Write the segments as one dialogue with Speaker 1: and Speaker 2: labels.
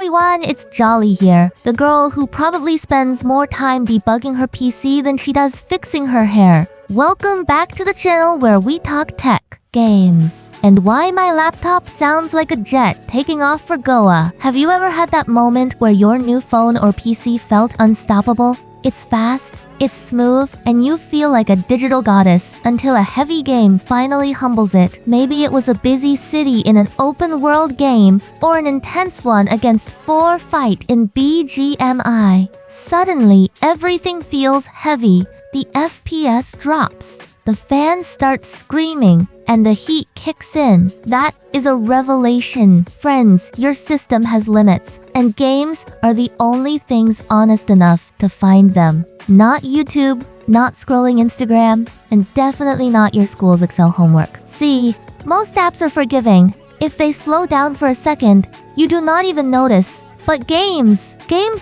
Speaker 1: everyone, it's Jolly here, the girl who probably spends more time debugging her PC than she does fixing her hair. Welcome back to the channel where we talk tech, games, and why my laptop sounds like a jet taking off for Goa. Have you ever had that moment where your new phone or PC felt unstoppable? It's fast, it's smooth, and you feel like a digital goddess until a heavy game finally humbles it. Maybe it was a busy city in an open world game or an intense one against 4 fight in BGMI. Suddenly, everything feels heavy. The FPS drops. The fans start screaming and the heat kicks in. That is a revelation. Friends, your system has limits, and games are the only things honest enough to find them. Not YouTube, not scrolling Instagram, and definitely not your school's Excel homework. See, most apps are forgiving. If they slow down for a second, you do not even notice. But games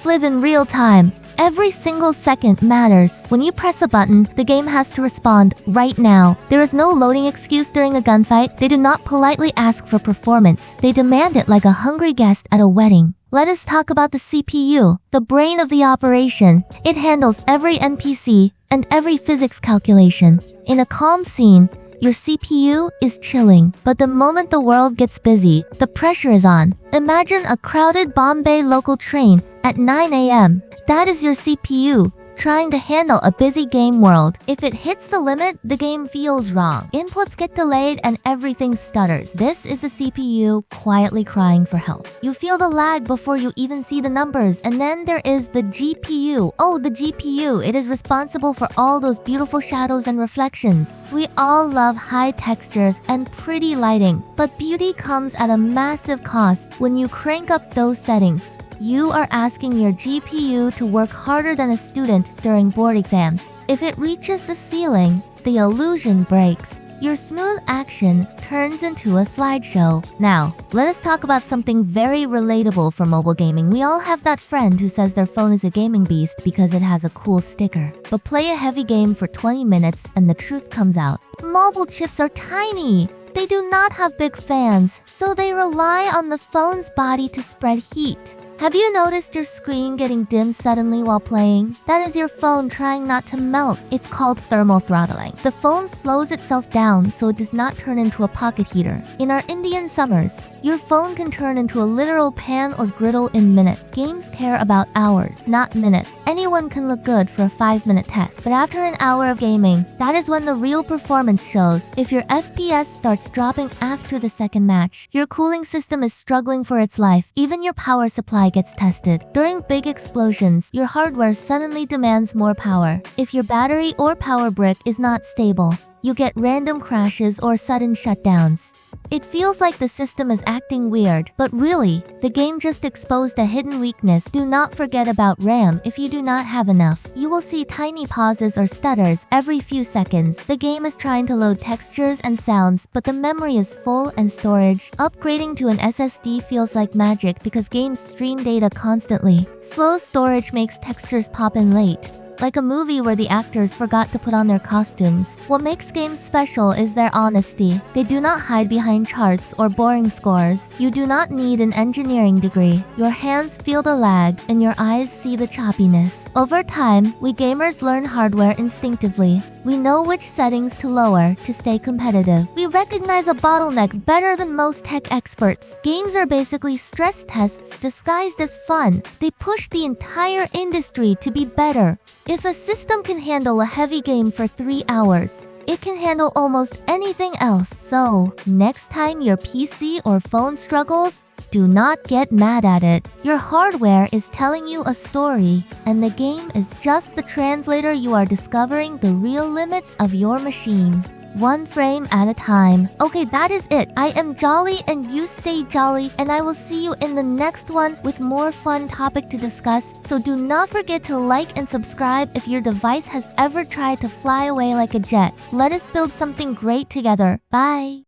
Speaker 1: live in real time. Every single second matters. When you press a button, the game has to respond right now. There is no loading excuse during a gunfight. They do not politely ask for performance. They demand it like a hungry guest at a wedding. Let us talk about the CPU, the brain of the operation. It handles every NPC and every physics calculation. In a calm scene, your CPU is chilling, but the moment the world gets busy, the pressure is on. Imagine a crowded Bombay local train at 9 a.m. That is your CPU trying to handle a busy game world. If it hits the limit, the game feels wrong. Inputs get delayed and everything stutters. This is the CPU quietly crying for help. You feel the lag before you even see the numbers. And then there is the GPU. Oh, the GPU. It is responsible for all those beautiful shadows and reflections. We all love high textures and pretty lighting, but beauty comes at a massive cost when you crank up those settings. You are asking your GPU to work harder than a student during board exams. If it reaches the ceiling, the illusion breaks. Your smooth action turns into a slideshow. Now, let us talk about something very relatable for mobile gaming. We all have that friend who says their phone is a gaming beast because it has a cool sticker. But play a heavy game for 20 minutes and the truth comes out. Mobile chips are tiny. They do not have big fans, so they rely on the phone's body to spread heat. Have you noticed your screen getting dim suddenly while playing? That is your phone trying not to melt. It's called thermal throttling. The phone slows itself down so it does not turn into a pocket heater. In our Indian summers, your phone can turn into a literal pan or griddle in minutes. Games care about hours, not minutes. Anyone can look good for a 5-minute test, but after an hour of gaming, that is when the real performance shows. If your FPS starts dropping after the second match, your cooling system is struggling for its life. Even your power supply gets tested. During big explosions, your hardware suddenly demands more power. If your battery or power brick is not stable, you get random crashes or sudden shutdowns. It feels like the system is acting weird, but really, the game just exposed a hidden weakness. Do not forget about RAM if you do not have enough. You will see tiny pauses or stutters every few seconds. The game is trying to load textures and sounds, but the memory is full and storage. Upgrading to an SSD feels like magic because games stream data constantly. Slow storage makes textures pop in late, like a movie where the actors forgot to put on their costumes. What makes games special is their honesty. They do not hide behind charts or boring scores. You do not need an engineering degree. Your hands feel the lag and your eyes see the choppiness. Over time, we gamers learn hardware instinctively. We know which settings to lower to stay competitive. We recognize a bottleneck better than most tech experts. Games are basically stress tests disguised as fun. They push the entire industry to be better. If a system can handle a heavy game for 3 hours, it can handle almost anything else. So, next time your PC or phone struggles, do not get mad at it. Your hardware is telling you a story, and the game is just the translator. You are discovering the real limits of your machine. One frame at a time. Okay, that is it. I am Jolly and you stay jolly, and I will see you in the next one with more fun topic to discuss. So do not forget to like and subscribe if your device has ever tried to fly away like a jet. Let us build something great together. Bye.